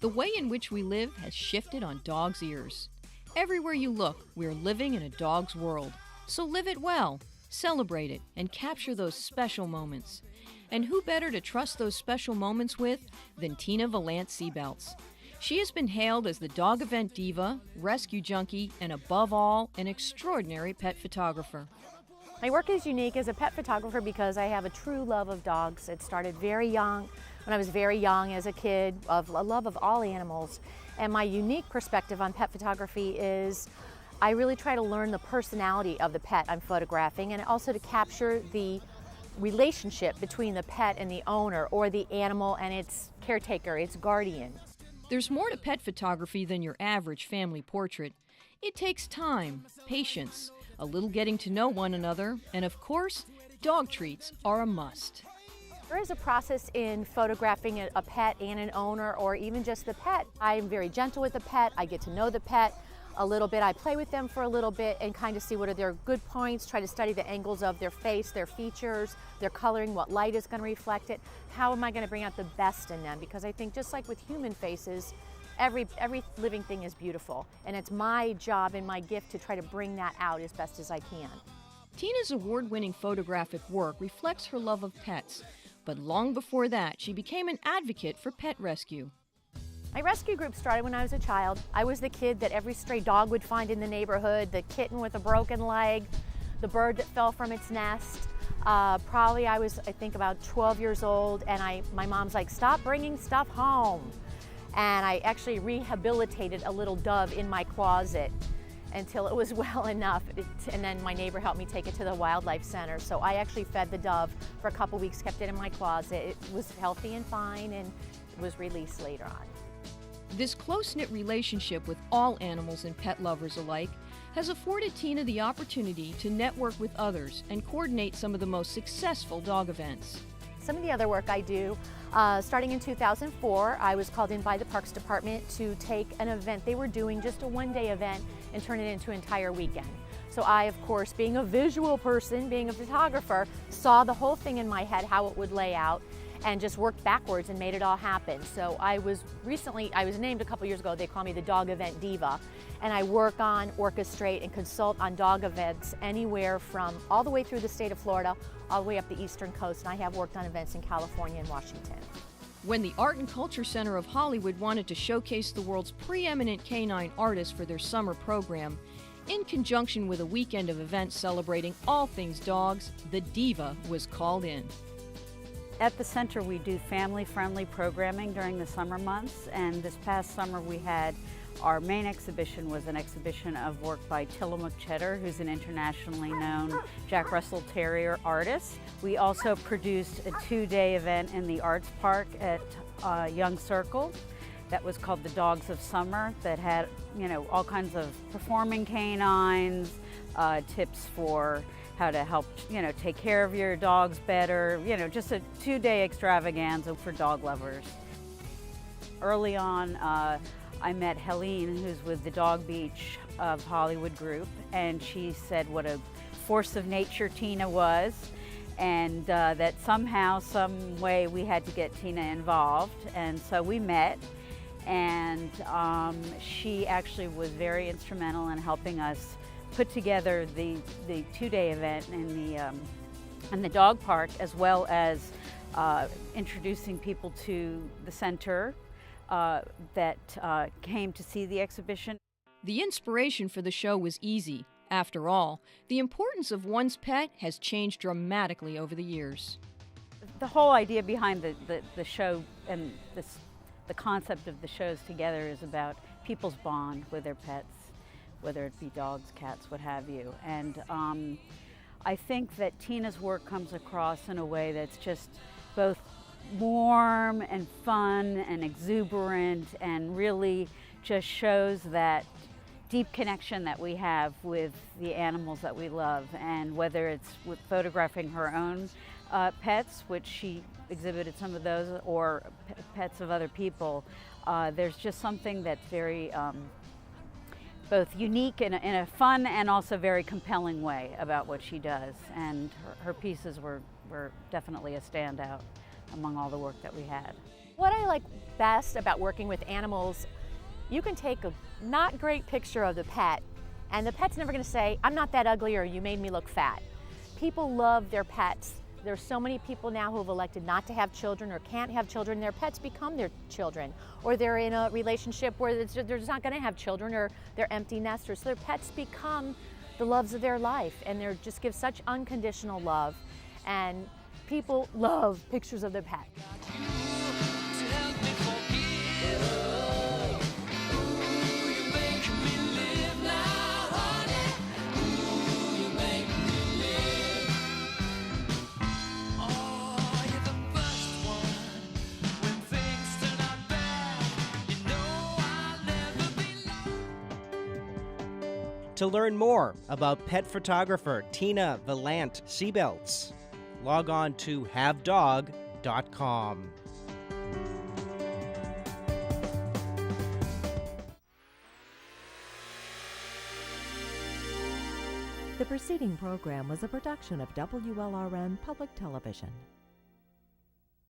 The way in which we live has shifted on dogs' ears. Everywhere you look, we're living in a dog's world. So live it well, celebrate it, and capture those special moments. And who better to trust those special moments with than Tina Valant-Siebelts? She has been hailed as the dog event diva, rescue junkie, and above all, an extraordinary pet photographer. My work is unique as a pet photographer because I have a true love of dogs. It started very young, when I was very young as a kid, of a love of all animals. And my unique perspective on pet photography is I really try to learn the personality of the pet I'm photographing, and also to capture the relationship between the pet and the owner, or the animal and its caretaker, its guardian. There's more to pet photography than your average family portrait. It takes time, patience, a little getting to know one another, and of course, dog treats are a must. There is a process in photographing a pet and an owner, or even just the pet. I am very gentle with the pet. I get to know the pet a little bit. I play with them for a little bit and kind of see what are their good points, try to study the angles of their face, their features, their coloring, what light is going to reflect it. How am I going to bring out the best in them? Because I think just like with human faces, every living thing is beautiful. And it's my job and my gift to try to bring that out as best as I can. Tina's award-winning photographic work reflects her love of pets, but long before that, she became an advocate for pet rescue. My rescue group started when I was a child. I was the kid that every stray dog would find in the neighborhood, the kitten with a broken leg, the bird that fell from its nest. Probably I think about 12 years old, and my mom's like, stop bringing stuff home. And I actually rehabilitated a little dove in my closet until it was well enough, and then my neighbor helped me take it to the wildlife center. So I actually fed the dove for a couple weeks, kept it in my closet. It was healthy and fine, and it was released later on. This close-knit relationship with all animals and pet lovers alike has afforded Tina the opportunity to network with others and coordinate some of the most successful dog events. Some of the other work I do, starting in 2004, I was called in by the Parks Department to take an event they were doing, just a one-day event, and turn it into an entire weekend. So I, of course, being a visual person, being a photographer, saw the whole thing in my head, how it would lay out, and just worked backwards and made it all happen. So I was named a couple years ago, they call me the Dog Event Diva, and I work on, orchestrate, and consult on dog events anywhere from all the way through the state of Florida, all the way up the eastern coast, and I have worked on events in California and Washington. When the Art and Culture Center of Hollywood wanted to showcase the world's preeminent canine artists for their summer program, in conjunction with a weekend of events celebrating all things dogs, the Diva was called in. At the center, we do family-friendly programming during the summer months, and this past summer we had our main exhibition was an exhibition of work by Tillamook Cheddar, who's an internationally known Jack Russell Terrier artist. We also produced a two-day event in the Arts Park at Young Circle that was called the Dogs of Summer, that had, all kinds of performing canines, tips for how to help, take care of your dogs better, just a two-day extravaganza for dog lovers. Early on, I met Helene, who's with the Dog Beach of Hollywood group, and she said what a force of nature Tina was, and that somehow, some way we had to get Tina involved, and so we met. And she actually was very instrumental in helping us put together the two-day event in the dog park, as well as introducing people to the center that came to see the exhibition. The inspiration for the show was easy. After all, the importance of one's pet has changed dramatically over the years. The whole idea behind the show and the concept of the shows together is about people's bond with their pets, whether it be dogs, cats, what have you. And I think that Tina's work comes across in a way that's just both warm and fun and exuberant, and really just shows that deep connection that we have with the animals that we love. And whether it's with photographing her own pets, which she exhibited some of those, or pets of other people, there's just something that's very both unique in a fun and also very compelling way about what she does. And her pieces were definitely a standout among all the work that we had. What I like best about working with animals, you can take a not great picture of the pet, and the pet's never going to say, "I'm not that ugly," or "You made me look fat." People love their pets. There's so many people now who have elected not to have children or can't have children. Their pets become their children, or they're in a relationship where they're just not going to have children, or they're empty nesters. So their pets become the loves of their life, and they just give such unconditional love. And people love pictures of their pet. To learn more about pet photographer Tina Valant-Siebelts, log on to havedog.com. The preceding program was a production of WLRN Public Television.